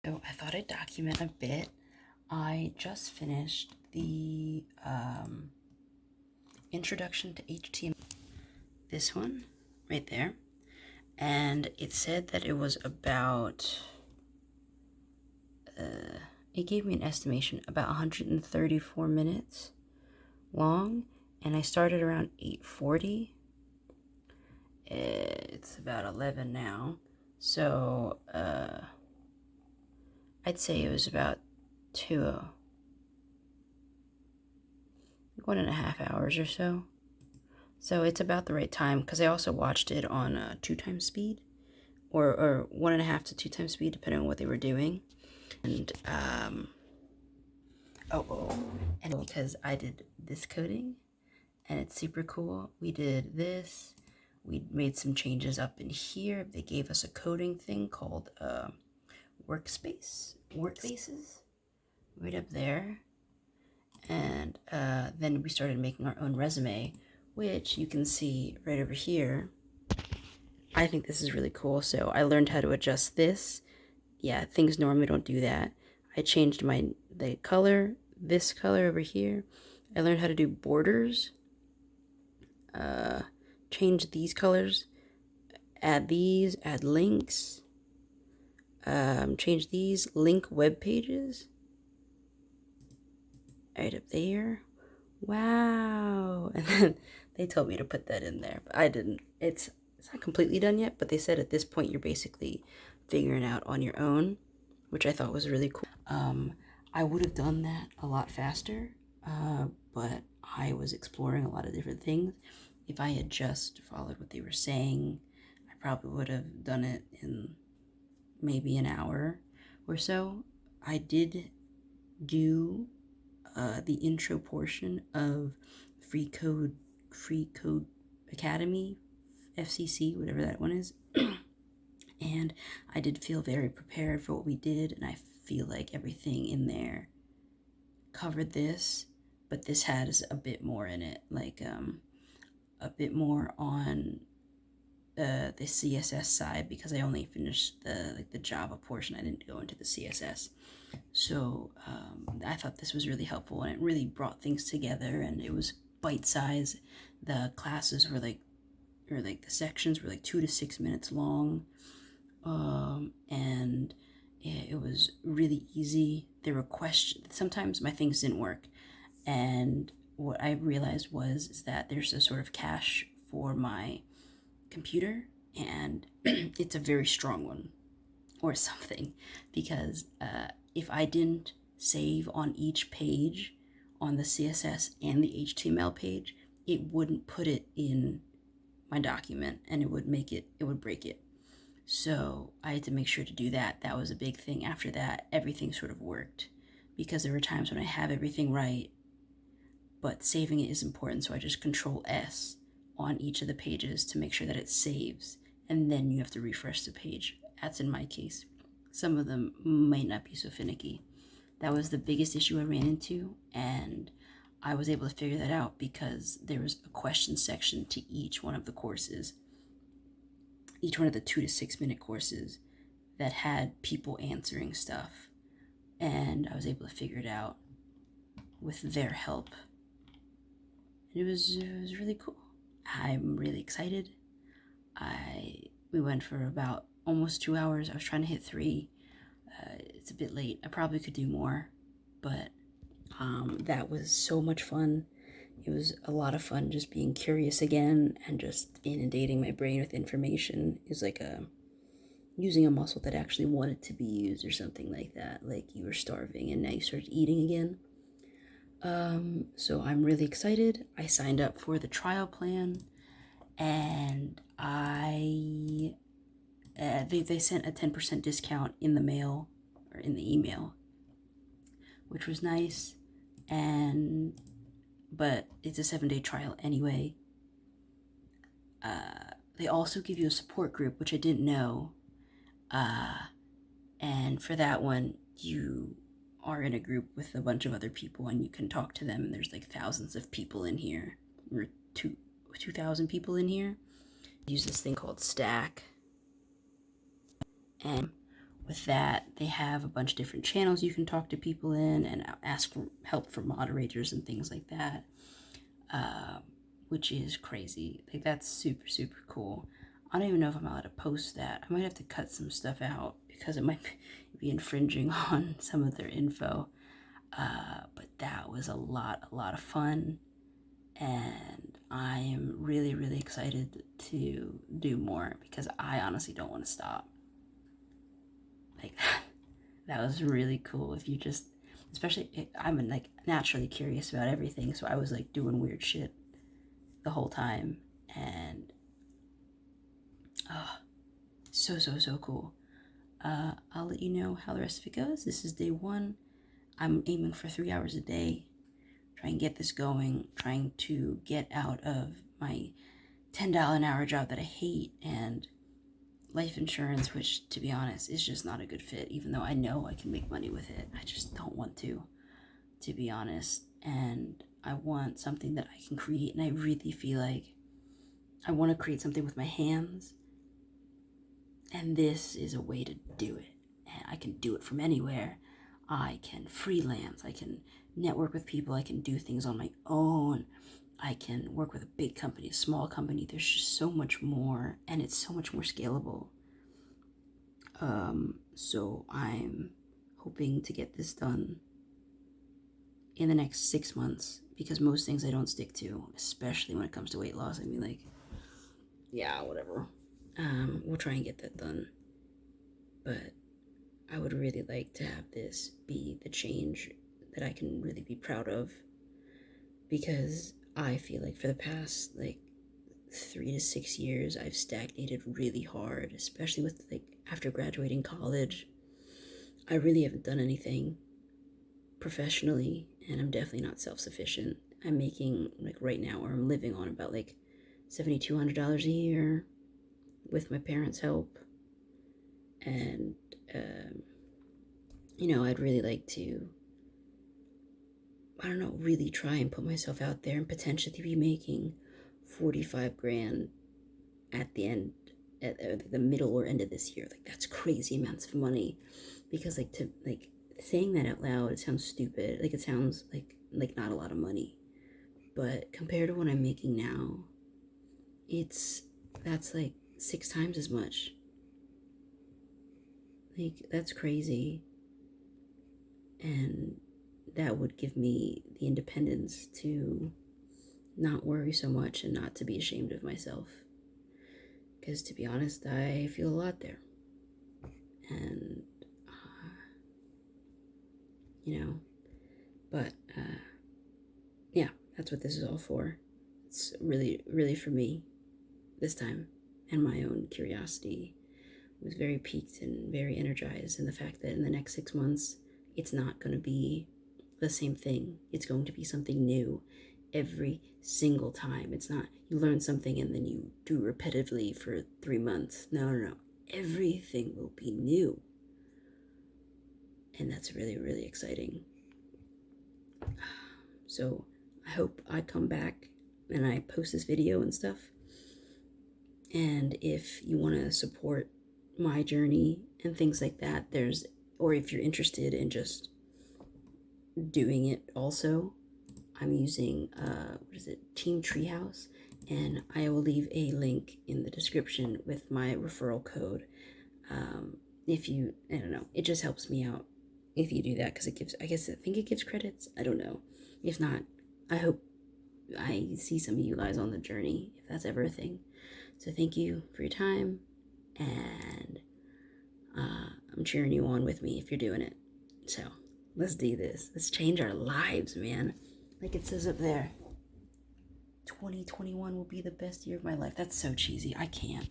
So I thought I'd document a bit. I just finished the introduction to HTML, this one right there, and it said that it was about, it gave me an estimation about 134 minutes long, and I started around 8:40. It's about 11 now, so I'd say it was about 1.5 hours or so. So it's about the right time, because I also watched it on 2x speed, or 1.5 to 2x speed, depending on what they were doing. And and because I did this coding, and it's super cool. We did this. We made some changes up in here. They gave us a coding thing called workspaces, right up there. And then we started making our own resume, which you can see right over here. I think this is really cool. So I learned how to adjust this. Yeah, things normally don't do that. I changed the color, this color over here. I learned how to do borders, change these colors, add these, add links, change these, link web pages. Right up there. Wow. And then they told me to put that in there, but I didn't. It's not completely done yet, but they said at this point you're basically figuring out on your own, which I thought was really cool. I would have done that a lot faster, but I was exploring a lot of different things. If I had just followed what they were saying, I probably would have done it in maybe an hour or so. I did do the intro portion of Freecodecamp, FCC, whatever that one is. And I did feel very prepared for what we did, and I feel like everything in there covered this, but this has a bit more in it, like a bit more on the CSS side, because I only finished the Java portion. I didn't go into the CSS. So I thought this was really helpful, and it really brought things together, and it was bite-sized. The classes were the sections were like 2 to 6 minutes long, and it was really easy. There were questions. Sometimes my things didn't work, and what I realized is that there's a sort of cache for my computer, and it's a very strong one or something, because if I didn't save on each page on the CSS and the HTML page, it wouldn't put it in my document, and it would break it. So I had to make sure to do that. That was a big thing. After that, everything sort of worked, because there were times when I have everything right, but saving it is important. So I just Control S on each of the pages to make sure that it saves, and then you have to refresh the page. That's in my case. Some of them might not be so finicky. That was the biggest issue I ran into, and I was able to figure that out because there was a question section to each one of the courses, each one of the 2 to 6 minute courses, that had people answering stuff, and I was able to figure it out with their help. And it was really cool. I'm really excited. We went for about almost 2 hours. I was trying to hit 3. It's a bit late. I probably could do more, but that was so much fun. It was a lot of fun just being curious again and just inundating my brain with information. It was like using a muscle that actually wanted to be used, or something like that. Like you were starving and now you started eating again. So I'm really excited. I signed up for the trial plan, and they sent a 10% discount in the mail, or in the email, which was nice. But it's a 7-day trial anyway. They also give you a support group, which I didn't know. And for that one, you are in a group with a bunch of other people, and you can talk to them. And there's like thousands of people in here, or 2,000 people in here. Use this thing called Stack. And with that, they have a bunch of different channels you can talk to people in and ask for help from moderators and things like that, which is crazy. Like, that's super, super cool. I don't even know if I'm allowed to post that. I might have to cut some stuff out because it might be infringing on some of their info. But that was a lot of fun. And I am really, really excited to do more because I honestly don't want to stop. Like, that was really cool. If you just, especially, I'm like naturally curious about everything, so I was like doing weird shit the whole time, and so cool. I'll let you know how the rest of it goes. This is day 1. I'm aiming for 3 hours a day. Try and get this going. Trying to get out of my $10 an hour job that I hate and life insurance, which, to be honest, is just not a good fit. Even though I know I can make money with it, I just don't want to be honest. And I want something that I can create, and I really feel like I want to create something with my hands. And this is a way to do it. And I can do it from anywhere. I can freelance. I can network with people. I can do things on my own. I can work with a big company, a small company. There's just so much more, and it's so much more scalable. So I'm hoping to get this done in the next 6 months, because most things I don't stick to, especially when it comes to weight loss. I mean, like, yeah, whatever. We'll try and get that done. But I would really like to have this be the change that I can really be proud of, because I feel like for the past like 3 to 6 years I've stagnated really hard, especially with like after graduating college. I really haven't done anything professionally, and I'm definitely not self-sufficient. I'm making, like right now, or I'm living on about like $7,200 a year with my parents' help. And I'd really like to, I don't know, really try and put myself out there and potentially be making 45 grand at the end, at the middle or end of this year. Like, that's crazy amounts of money, because saying that out loud, it sounds stupid. Like, it sounds like not a lot of money, but compared to what I'm making now, that's like 6 times as much. Like, that's crazy. And that would give me the independence to not worry so much and not to be ashamed of myself. Because, to be honest, I feel a lot there. And, yeah, that's what this is all for. It's really, really for me this time, and my own curiosity. Was very piqued and very energized in the fact that in the next 6 months, it's not going to be the same thing. It's going to be something new every single time. It's not you learn something and then you do repetitively for 3 months. No. Everything will be new. And that's really, really exciting. So I hope I come back and I post this video and stuff. And if you want to support my journey and things like that, or if you're interested in just doing it also, I'm using Team Treehouse, and I will leave a link in the description with my referral code. If you, I don't know, it just helps me out if you do that, because I think it gives credits. I don't know. If not, I hope I see some of you guys on the journey, if that's ever a thing. So thank you for your time, and I'm cheering you on with me if you're doing it. So let's do this. Let's change our lives, man. Like it says up there, 2021 will be the best year of my life. That's so cheesy. I can't.